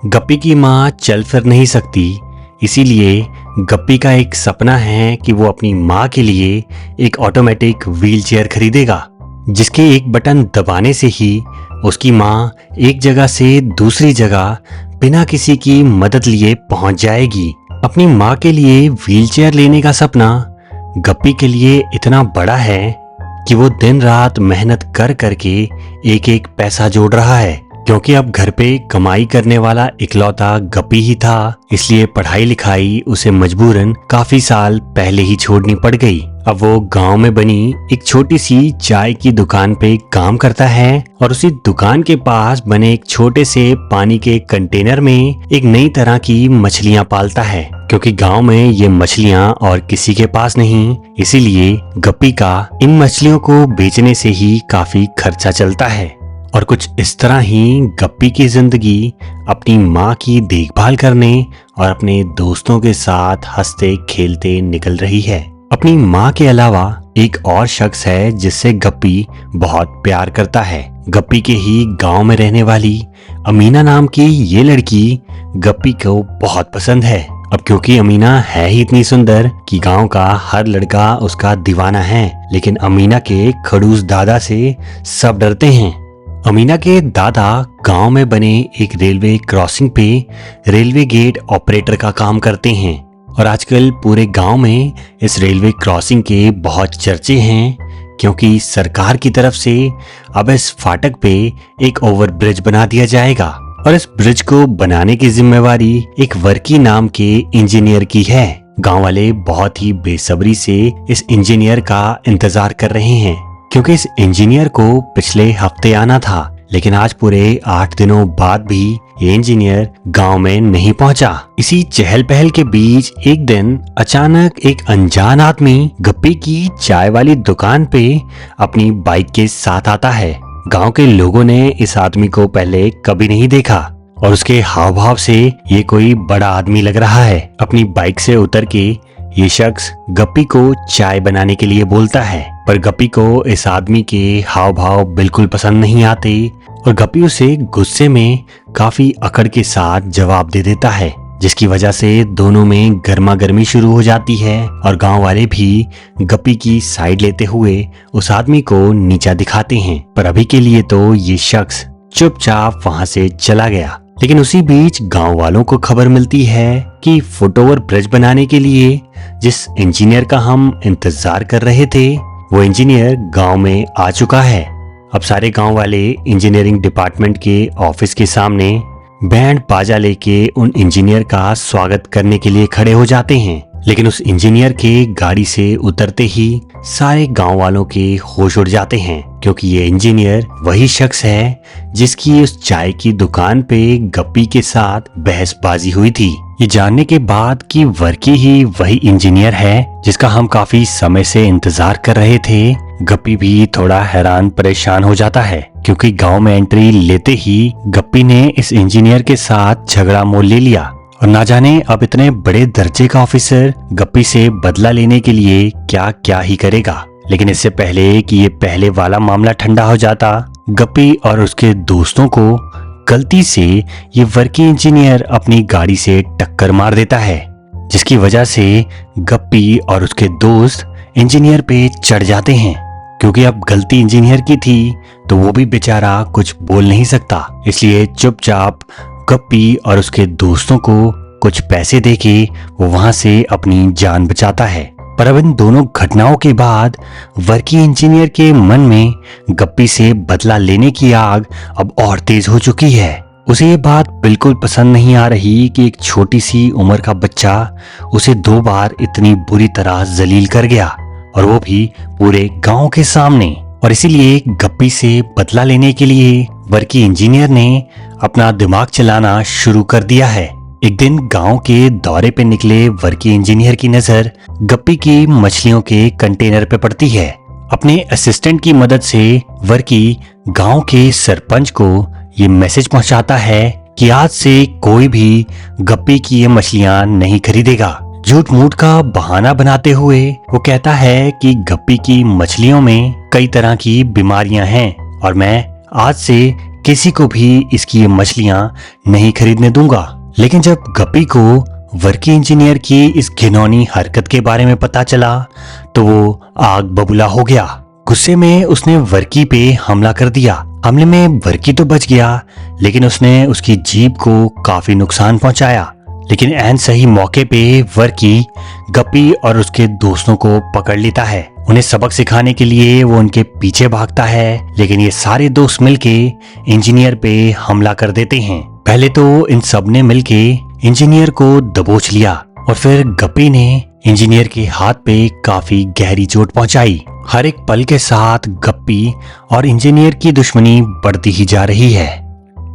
गप्पी की माँ चल फिर नहीं सकती, इसीलिए गप्पी का एक सपना है कि वो अपनी माँ के लिए एक ऑटोमेटिक व्हीलचेयर खरीदेगा, जिसके एक बटन दबाने से ही उसकी माँ एक जगह से दूसरी जगह बिना किसी की मदद लिए पहुंच जाएगी। अपनी माँ के लिए व्हीलचेयर लेने का सपना गप्पी के लिए इतना बड़ा है कि वो दिन रात मेहनत कर करके एक एक पैसा जोड़ रहा है। क्योंकि अब घर पे कमाई करने वाला इकलौता गप्पी ही था, इसलिए पढ़ाई लिखाई उसे मजबूरन काफी साल पहले ही छोड़नी पड़ गई। अब वो गांव में बनी एक छोटी सी चाय की दुकान पे काम करता है और उसी दुकान के पास बने एक छोटे से पानी के कंटेनर में एक नई तरह की मछलियां पालता है। क्योंकि गांव में ये मछलियां और किसी के पास नहीं, इसीलिए गप्पी का इन मछलियों को बेचने से ही काफी खर्चा चलता है। और कुछ इस तरह ही गप्पी की जिंदगी अपनी माँ की देखभाल करने और अपने दोस्तों के साथ हंसते खेलते निकल रही है। अपनी माँ के अलावा एक और शख्स है जिससे गप्पी बहुत प्यार करता है। गप्पी के ही गांव में रहने वाली अमीना नाम की ये लड़की गप्पी को बहुत पसंद है। अब क्योंकि अमीना है ही इतनी सुंदर कि गांव का हर लड़का उसका दीवाना है, लेकिन अमीना के खड़ूस दादा से सब डरते हैं। अमीना के दादा गांव में बने एक रेलवे क्रॉसिंग पे रेलवे गेट ऑपरेटर का काम करते हैं और आजकल पूरे गांव में इस रेलवे क्रॉसिंग के बहुत चर्चे हैं, क्योंकि सरकार की तरफ से अब इस फाटक पे एक ओवर ब्रिज बना दिया जाएगा और इस ब्रिज को बनाने की जिम्मेवारी एक वर्की नाम के इंजीनियर की है। गांव वाले बहुत ही बेसब्री से इस इंजीनियर का इंतजार कर रहे हैं, क्योंकि इस इंजीनियर को पिछले हफ्ते आना था, लेकिन आज पूरे 8 दिनों बाद भी ये इंजीनियर गांव में नहीं पहुंचा। इसी चहल पहल के बीच एक दिन अचानक एक अनजान आदमी गप्पी की चाय वाली दुकान पे अपनी बाइक के साथ आता है। गांव के लोगों ने इस आदमी को पहले कभी नहीं देखा और उसके हाव भाव से ये कोई बड़ा आदमी लग रहा है। अपनी बाइक से उतर के ये शख्स गप्पी को चाय बनाने के लिए बोलता है, पर गप्पी को इस आदमी के हाव भाव बिल्कुल पसंद नहीं आते और गप्पी उसे गुस्से में काफी अकड़ के साथ जवाब दे देता है, जिसकी वजह से दोनों में गर्मा गर्मी शुरू हो जाती है और गांव वाले भी गप्पी की साइड लेते हुए उस आदमी को नीचा दिखाते हैं। पर अभी के लिए तो ये शख्स चुपचाप वहां से चला गया। लेकिन उसी बीच गांव वालों को खबर मिलती है कि फुटओवर ब्रिज बनाने के लिए जिस इंजीनियर का हम इंतजार कर रहे थे, वो इंजीनियर गांव में आ चुका है। अब सारे गांव वाले इंजीनियरिंग डिपार्टमेंट के ऑफिस के सामने बैंड बाजा लेके उन इंजीनियर का स्वागत करने के लिए खड़े हो जाते हैं। लेकिन उस इंजीनियर के गाड़ी से उतरते ही सारे गांव वालों के होश उड़ जाते हैं, क्योंकि ये इंजीनियर वही शख्स है जिसकी उस चाय की दुकान पे गप्पी के साथ बहसबाजी हुई थी। ये जानने के बाद कि वर्की ही वही इंजीनियर है जिसका हम काफी समय से इंतजार कर रहे थे, गप्पी भी थोड़ा हैरान परेशान हो जाता है, क्योंकि गांव में एंट्री लेते ही गप्पी ने इस इंजीनियर के साथ झगड़ा मोल ले लिया और ना जाने अब इतने बड़े दर्जे का ऑफिसर गप्पी से बदला लेने के लिए क्या क्या ही करेगा। लेकिन इससे पहले कि ये पहले वाला मामला ठंडा हो जाता, गप्पी और उसके दोस्तों को गलती से ये वर्की इंजीनियर अपनी गाड़ी से टक्कर मार देता है, जिसकी वजह से गप्पी और उसके दोस्त इंजीनियर पे चढ़ जाते हैं। क्योंकि अब गलती इंजीनियर की थी तो वो भी बेचारा कुछ बोल नहीं सकता, इसलिए चुपचाप गप्पी और उसके दोस्तों को कुछ पैसे देके वो वहां से अपनी जान बचाता है। पर अब इन दोनों घटनाओं के बाद वर्की इंजीनियर के मन में गप्पी से बदला लेने की आग अब और तेज हो चुकी है। उसे ये बात बिल्कुल पसंद नहीं आ रही कि एक छोटी सी उम्र का बच्चा उसे 2 बार इतनी बुरी तरह जलील कर गया, और वो भी पूरे गांव के सामने। और इसीलिए गप्पी से बदला लेने के लिए वर्की इंजीनियर ने अपना दिमाग चलाना शुरू कर दिया है। एक दिन गांव के दौरे पे निकले वर्की इंजीनियर की नजर गप्पी की मछलियों के कंटेनर पे पड़ती है। अपने असिस्टेंट की मदद से वर्की गांव के सरपंच को ये मैसेज पहुंचाता है कि आज से कोई भी गप्पी की ये मछलियां नहीं खरीदेगा। झूठ मूठ का बहाना बनाते हुए वो कहता है कि गप्पी की मछलियों में कई तरह की बीमारियां हैं और मैं आज से किसी को भी इसकी ये मछलियां नहीं खरीदने दूंगा। लेकिन जब गप्पी को वर्की इंजीनियर की इस घिनौनी हरकत के बारे में पता चला तो वो आग बबूला हो गया। गुस्से में उसने वर्की पे हमला कर दिया। हमले में वर्की तो बच गया, लेकिन उसने उसकी जीभ को काफी नुकसान पहुंचाया। लेकिन ऐन सही मौके पे वर्की गप्पी और उसके दोस्तों को पकड़ लेता है। उन्हें सबक सिखाने के लिए वो उनके पीछे भागता है, लेकिन ये सारे दोस्त मिलके इंजीनियर पे हमला कर देते हैं। पहले तो इन सब ने मिलके इंजीनियर को दबोच लिया और फिर गप्पी ने इंजीनियर के हाथ पे काफी गहरी चोट पहुंचाई। हर एक पल के साथ गप्पी और इंजीनियर की दुश्मनी बढ़ती ही जा रही है।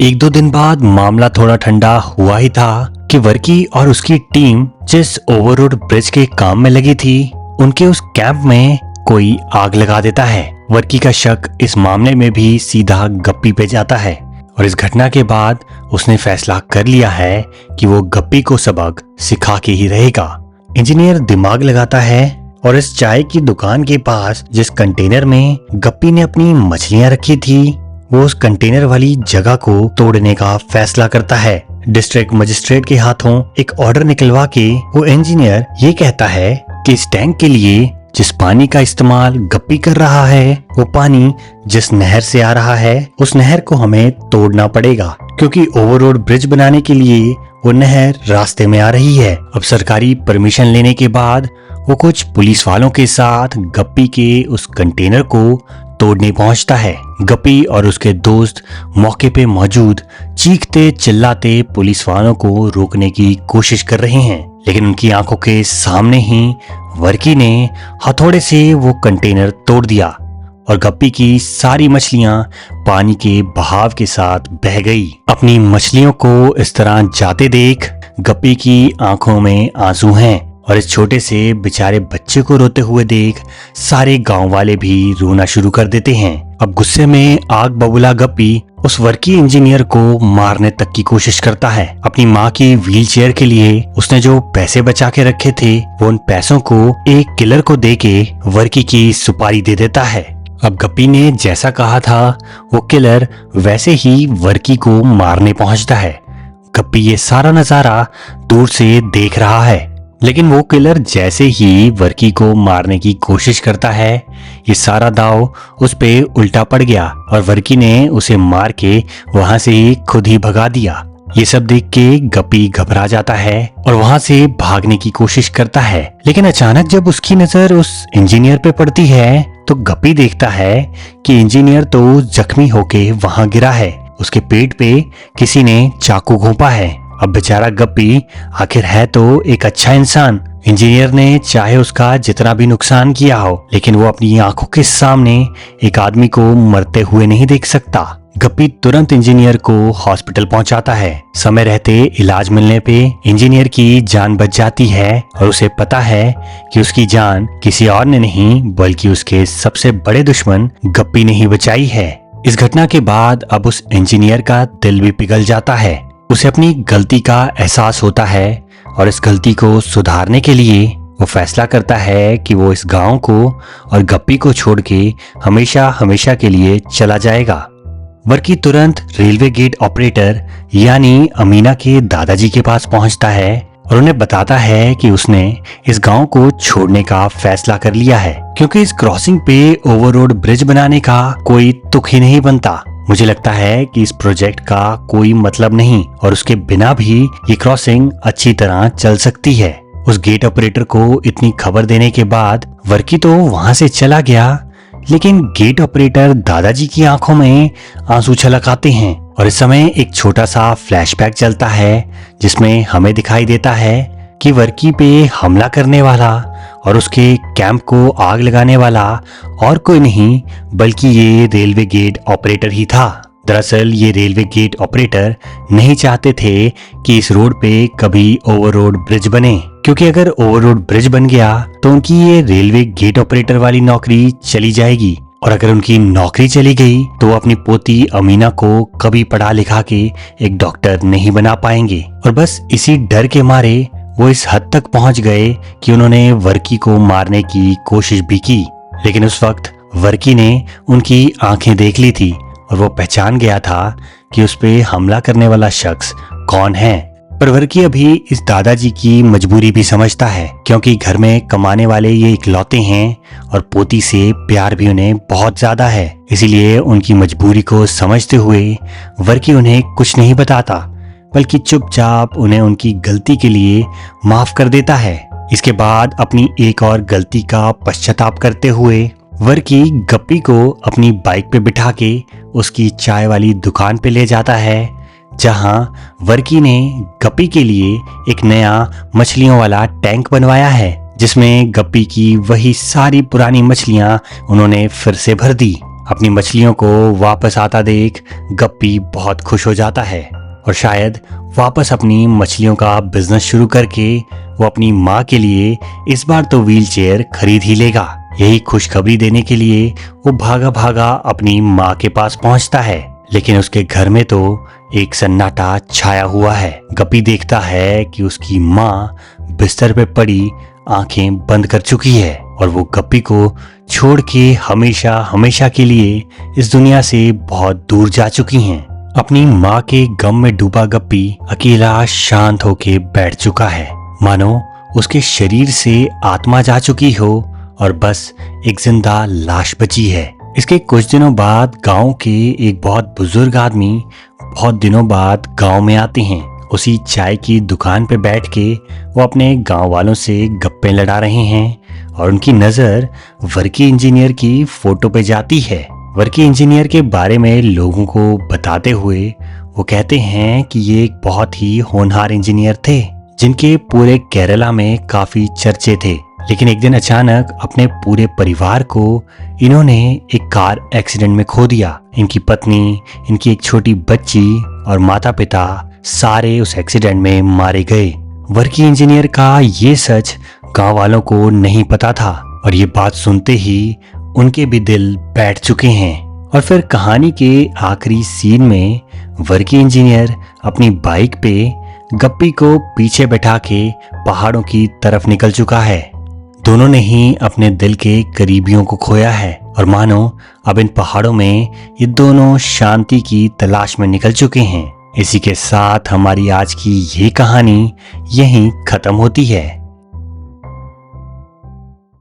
एक दो दिन बाद मामला थोड़ा ठंडा हुआ ही था कि वर्की और उसकी टीम जिस ओवररोड ब्रिज के काम में लगी थी, उनके उस कैंप में कोई आग लगा देता है। वर्की का शक इस मामले में भी सीधा गप्पी पे जाता है और इस घटना के बाद उसने फैसला कर लिया है कि वो गप्पी को सबक सिखा के ही रहेगा। इंजीनियर दिमाग लगाता है और इस चाय की दुकान के पास जिस कंटेनर में गप्पी ने अपनी मछलियां रखी थी, वो उस कंटेनर वाली जगह को तोड़ने का फैसला करता है। डिस्ट्रिक्ट मजिस्ट्रेट के हाथों एक ऑर्डर निकलवा के वो इंजीनियर ये कहता है कि इस टैंक के लिए जिस पानी का इस्तेमाल गप्पी कर रहा है, वो पानी जिस नहर से आ रहा है, उस नहर को हमें तोड़ना पड़ेगा, क्योंकि ओवररोड ब्रिज बनाने के लिए वो नहर रास्ते में आ रही है। अब सरकारी परमिशन लेने के बाद वो कुछ पुलिस वालों के साथ गप्पी के उस कंटेनर को तोड़ने पहुंचता है। गप्पी और उसके दोस्त मौके पे मौजूद चीखते चिल्लाते पुलिस वालों को रोकने की कोशिश कर रहे हैं, लेकिन उनकी आंखों के सामने ही वर्की ने हथौड़े से वो कंटेनर तोड़ दिया और गप्पी की सारी मछलियां पानी के बहाव के साथ बह गई। अपनी मछलियों को इस तरह जाते देख गप्पी की आंखों में आंसू हैं और इस छोटे से बेचारे बच्चे को रोते हुए देख सारे गांव वाले भी रोना शुरू कर देते हैं। अब गुस्से में आग बबूला गप्पी उस वर्की इंजीनियर को मारने तक की कोशिश करता है। अपनी माँ की व्हीलचेयर के लिए उसने जो पैसे बचा के रखे थे, वो उन पैसों को एक किलर को देके वर्की की सुपारी दे देता है। अब गप्पी ने जैसा कहा था, वो किलर वैसे ही वर्की को मारने पहुंचता है। गप्पी ये सारा नजारा दूर से देख रहा है, लेकिन वो किलर जैसे ही वर्की को मारने की कोशिश करता है, ये सारा दाव उस पे उल्टा पड़ गया और वर्की ने उसे मार के वहां से ही खुद ही भगा दिया। ये सब देख के गप्पी घबरा जाता है और वहां से भागने की कोशिश करता है, लेकिन अचानक जब उसकी नजर उस इंजीनियर पे पड़ती है तो गप्पी देखता है कि इंजीनियर तो जख्मी होके वहां गिरा है। उसके पेट पे किसी ने चाकू घोंपा है। अब बेचारा गप्पी आखिर है तो एक अच्छा इंसान। इंजीनियर ने चाहे उसका जितना भी नुकसान किया हो, लेकिन वो अपनी आंखों के सामने एक आदमी को मरते हुए नहीं देख सकता। गप्पी तुरंत इंजीनियर को हॉस्पिटल पहुंचाता है। समय रहते इलाज मिलने पे इंजीनियर की जान बच जाती है और उसे पता है कि उसकी जान किसी और ने नहीं बल्कि उसके सबसे बड़े दुश्मन गप्पी ने ही बचाई है। इस घटना के बाद अब उस इंजीनियर का दिल भी पिघल जाता है। उसे अपनी गलती का एहसास होता है और इस गलती को सुधारने के लिए वो फैसला करता है कि वो इस गांव को और गप्पी को छोड़ के हमेशा हमेशा के लिए चला जाएगा। वर्की तुरंत रेलवे गेट ऑपरेटर यानी अमीना के दादाजी के पास पहुंचता है और उन्हें बताता है कि उसने इस गांव को छोड़ने का फैसला कर लिया है, क्योंकि इस क्रॉसिंग पे ओवररोड ब्रिज बनाने का कोई तुक ही नहीं बनता। मुझे लगता है कि इस प्रोजेक्ट का कोई मतलब नहीं और उसके बिना भी ये क्रॉसिंग अच्छी तरह चल सकती है। उस गेट ऑपरेटर को इतनी खबर देने के बाद वर्की तो वहां से चला गया, लेकिन गेट ऑपरेटर दादाजी की आंखों में आंसू छलक आते हैं और इस समय एक छोटा सा फ्लैशबैक चलता है जिसमें हमें दिखाई देता है कि वर्की पे हमला करने वाला और उसके कैंप को आग लगाने वाला और कोई नहीं बल्कि ये रेलवे गेट ऑपरेटर ही था। दरअसल ये रेलवे गेट ऑपरेटर नहीं चाहते थे कि इस रोड पे कभी ओवररोड ब्रिज बने, क्योंकि अगर ओवररोड ब्रिज बन गया तो उनकी ये रेलवे गेट ऑपरेटर वाली नौकरी चली जाएगी और अगर उनकी नौकरी चली गई तो वो अपनी पोती अमीना को कभी पढ़ा लिखा के एक डॉक्टर नहीं बना पाएंगे। और बस इसी डर के मारे वो इस हद तक पहुंच गए कि उन्होंने वर्की को मारने की कोशिश भी की, लेकिन उस वक्त वर्की ने उनकी आंखें देख ली थी और वो पहचान गया था कि उस पे हमला करने वाला शख्स कौन है। पर वर्की अभी इस दादाजी की मजबूरी भी समझता है, क्योंकि घर में कमाने वाले ये इकलौते हैं और पोती से प्यार भी उन्हें बहुत ज्यादा है। इसीलिए उनकी मजबूरी को समझते हुए वर्की उन्हें कुछ नहीं बताता, बल्कि चुपचाप उन्हें उनकी गलती के लिए माफ कर देता है। इसके बाद अपनी एक और गलती का पश्चाताप करते हुए वर्की गप्पी को अपनी बाइक पे बिठा के उसकी चाय वाली दुकान पे ले जाता है, जहां वर्की ने गप्पी के लिए एक नया मछलियों वाला टैंक बनवाया है, जिसमें गप्पी की वही सारी पुरानी मछलियां उन्होंने फिर से भर दी। अपनी मछलियों को वापस आता देख गप्पी बहुत खुश हो जाता है और शायद वापस अपनी मछलियों का बिजनेस शुरू करके वो अपनी माँ के लिए इस बार तो व्हील चेयर खरीद ही लेगा। यही खुशखबरी देने के लिए वो भागा भागा अपनी माँ के पास पहुंचता है, लेकिन उसके घर में तो एक सन्नाटा छाया हुआ है। गप्पी देखता है कि उसकी माँ बिस्तर पे पड़ी आंखें बंद कर चुकी है और वो गप्पी को छोड़ के हमेशा हमेशा के लिए इस दुनिया से बहुत दूर जा चुकी हैं। अपनी माँ के गम में डूबा गप्पी अकेला शांत होके बैठ चुका है, मानो उसके शरीर से आत्मा जा चुकी हो और बस एक जिंदा लाश बची है। इसके कुछ दिनों बाद गांव के एक बहुत बुजुर्ग आदमी बहुत दिनों बाद गांव में आते हैं। उसी चाय की दुकान पे बैठ के वो अपने गांव वालों से गप्पे लड़ा रहे हैं और उनकी नजर वर्की इंजीनियर की फोटो पे जाती है। वर्की इंजीनियर के बारे में लोगों को बताते हुए वो कहते हैं कि ये एक बहुत ही होनहार इंजीनियर थे, जिनके पूरे केरला में काफी चर्चे थे। लेकिन एक दिन अचानक अपने पूरे परिवार को इन्होंने एक कार एक्सीडेंट में खो दिया। इनकी पत्नी, इनकी एक छोटी बच्ची और माता पिता सारे उस एक्सीडेंट में मारे गए। वर्की इंजीनियर का ये सच गांव वालों को नहीं पता था और ये बात सुनते ही उनके भी दिल बैठ चुके हैं। और फिर कहानी के आखिरी सीन में वर्की इंजीनियर अपनी बाइक पे गप्पी को पीछे बैठा के पहाड़ों की तरफ निकल चुका है। दोनों ने ही अपने दिल के करीबियों को खोया है और मानो अब इन पहाड़ों में ये दोनों शांति की तलाश में निकल चुके हैं। इसी के साथ हमारी आज की ये कहानी यहीं खत्म होती है।